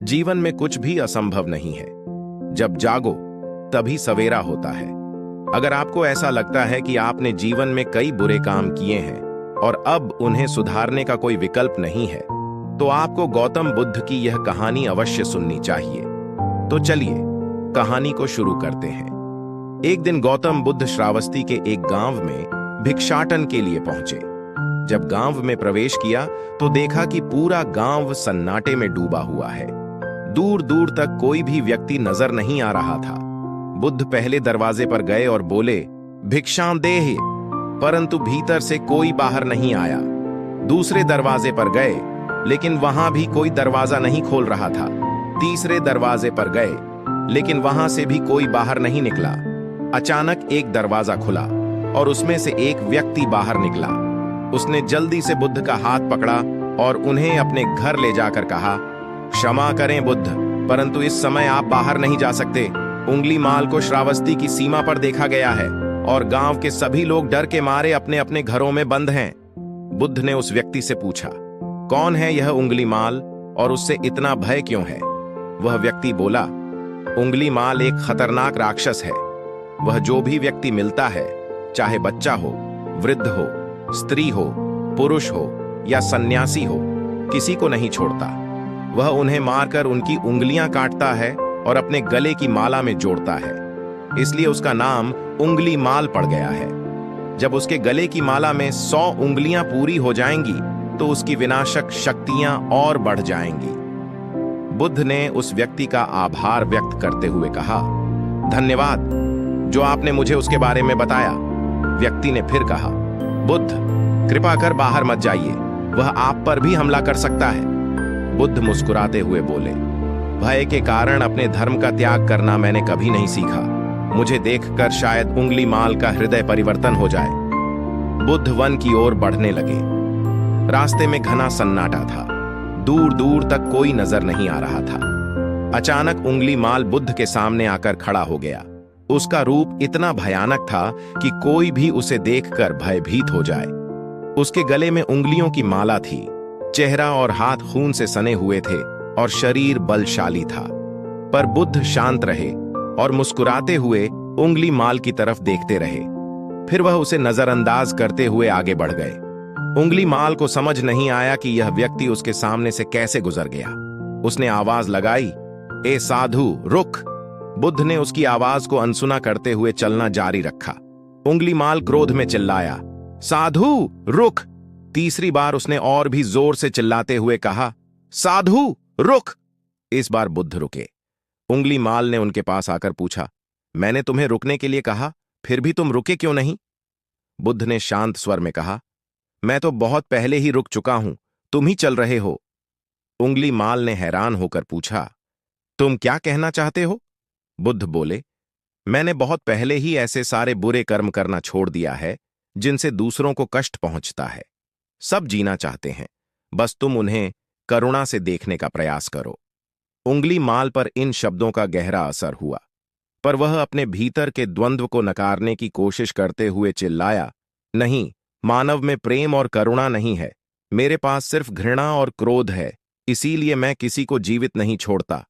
जीवन में कुछ भी असंभव नहीं है। जब जागो तभी सवेरा होता है। अगर आपको ऐसा लगता है कि आपने जीवन में कई बुरे काम किए हैं और अब उन्हें सुधारने का कोई विकल्प नहीं है, तो आपको गौतम बुद्ध की यह कहानी अवश्य सुननी चाहिए। तो चलिए कहानी को शुरू करते हैं। एक दिन गौतम बुद्ध श्रावस्ती के एक गांव में भिक्षाटन के लिए पहुंचे। जब गांव में प्रवेश किया तो देखा कि पूरा गांव सन्नाटे में डूबा हुआ है। दूर दूर तक कोई भी व्यक्ति नजर नहीं आ रहा था। बुद्ध पहले दरवाजे पर गए और बोले, भिक्षां देहि, परंतु भीतर से कोई बाहर नहीं आया। दूसरे दरवाजे पर गए, लेकिन वहां भी कोई दरवाजा नहीं खोल रहा था। तीसरे दरवाजे पर गए, लेकिन वहां से भी कोई बाहर नहीं निकला। अचानक एक दरवाजा खुला और उसमें से एक व्यक्ति बाहर निकला। उसने जल्दी से बुद्ध का हाथ पकड़ा और उन्हें अपने घर ले जाकर कहा, क्षमा करें बुद्ध, परंतु इस समय आप बाहर नहीं जा सकते। उंगली माल को श्रावस्ती की सीमा पर देखा गया है और गांव के सभी लोग डर के मारे अपने अपने घरों में बंद हैं। बुद्ध ने उस व्यक्ति से पूछा, कौन है यह उंगली माल और उससे इतना भय क्यों है? वह व्यक्ति बोला, उंगली माल एक खतरनाक राक्षस है। वह जो भी व्यक्ति मिलता है, चाहे बच्चा हो, वृद्ध हो, स्त्री हो, पुरुष हो या सन्यासी हो, किसी को नहीं छोड़ता। वह उन्हें मारकर उनकी उंगलियां काटता है और अपने गले की माला में जोड़ता है। इसलिए उसका नाम उंगली माल पड़ गया है। जब उसके गले की माला में 100 उंगलियां पूरी हो जाएंगी तो उसकी विनाशक शक्तियां और बढ़ जाएंगी। बुद्ध ने उस व्यक्ति का आभार व्यक्त करते हुए कहा, धन्यवाद जो आपने मुझे उसके बारे में बताया। व्यक्ति ने फिर कहा, बुद्ध कृपा कर बाहर मत जाइए, वह आप पर भी हमला कर सकता है। बुद्ध मुस्कुराते हुए बोले, भय के कारण अपने धर्म का त्याग करना मैंने कभी नहीं सीखा। मुझे देखकर शायद उंगली माल का हृदय परिवर्तन हो जाए। बुद्ध वन की ओर बढ़ने लगे। रास्ते में घना सन्नाटा था। दूर दूर तक कोई नजर नहीं आ रहा था। अचानक उंगली माल बुद्ध के सामने आकर खड़ा हो गया। उसका रूप इतना भयानक था कि कोई भी उसे देखकर भयभीत हो जाए। उसके गले में उंगलियों की माला थी। चेहरा और हाथ खून से सने हुए थे और शरीर बलशाली था। पर बुद्ध शांत रहे और मुस्कुराते हुए उंगली माल की तरफ देखते रहे। फिर वह उसे नजरअंदाज करते हुए आगे बढ़ गए। उंगली माल को समझ नहीं आया कि यह व्यक्ति उसके सामने से कैसे गुजर गया। उसने आवाज लगाई, ए साधु रुक। बुद्ध ने उसकी आवाज को अनसुना करते हुए चलना जारी रखा। उंगली माल क्रोध में चिल्लाया, साधु रुक। तीसरी बार उसने और भी जोर से चिल्लाते हुए कहा, साधु रुक। इस बार बुद्ध रुके। उंगली माल ने उनके पास आकर पूछा, मैंने तुम्हें रुकने के लिए कहा, फिर भी तुम रुके क्यों नहीं? बुद्ध ने शांत स्वर में कहा, मैं तो बहुत पहले ही रुक चुका हूं, तुम ही चल रहे हो। उंगली माल ने हैरान होकर पूछा, तुम क्या कहना चाहते हो? बुद्ध बोले, मैंने बहुत पहले ही ऐसे सारे बुरे कर्म करना छोड़ दिया है जिनसे दूसरों को कष्ट पहुंचता है। सब जीना चाहते हैं, बस तुम उन्हें करुणा से देखने का प्रयास करो। उंगली माल पर इन शब्दों का गहरा असर हुआ, पर वह अपने भीतर के द्वंद्व को नकारने की कोशिश करते हुए चिल्लाया, नहीं, मानव में प्रेम और करुणा नहीं है। मेरे पास सिर्फ घृणा और क्रोध है, इसीलिए मैं किसी को जीवित नहीं छोड़ता।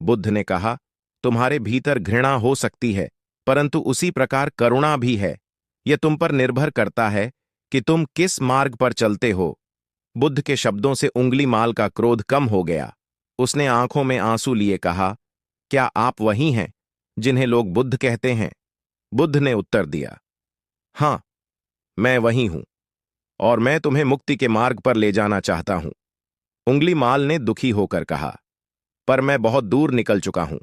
बुद्ध ने कहा, तुम्हारे भीतर घृणा हो सकती है, परंतु उसी प्रकार करुणा भी है। यह तुम पर निर्भर करता है कि तुम किस मार्ग पर चलते हो। बुद्ध के शब्दों से उंगली माल का क्रोध कम हो गया। उसने आंखों में आंसू लिए कहा, क्या आप वही हैं जिन्हें लोग बुद्ध कहते हैं? बुद्ध ने उत्तर दिया, हां, मैं वही हूं और मैं तुम्हें मुक्ति के मार्ग पर ले जाना चाहता हूं। उंगली माल ने दुखी होकर कहा, पर मैं बहुत दूर निकल चुका हूं।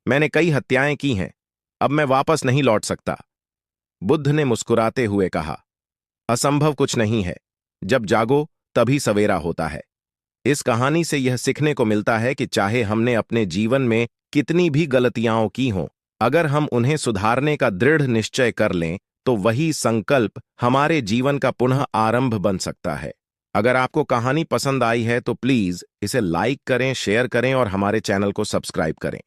मैंने कई हत्याएं की हैं, अब मैं वापस नहीं लौट सकता। बुद्ध ने मुस्कुराते हुए कहा, असंभव कुछ नहीं है, जब जागो तभी सवेरा होता है। इस कहानी से यह सीखने को मिलता है कि चाहे हमने अपने जीवन में कितनी भी गलतियां की हों, अगर हम उन्हें सुधारने का दृढ़ निश्चय कर लें तो वही संकल्प हमारे जीवन का पुनः आरंभ बन सकता है। अगर आपको कहानी पसंद आई है तो प्लीज इसे लाइक करें, शेयर करें और हमारे चैनल को सब्सक्राइब करें।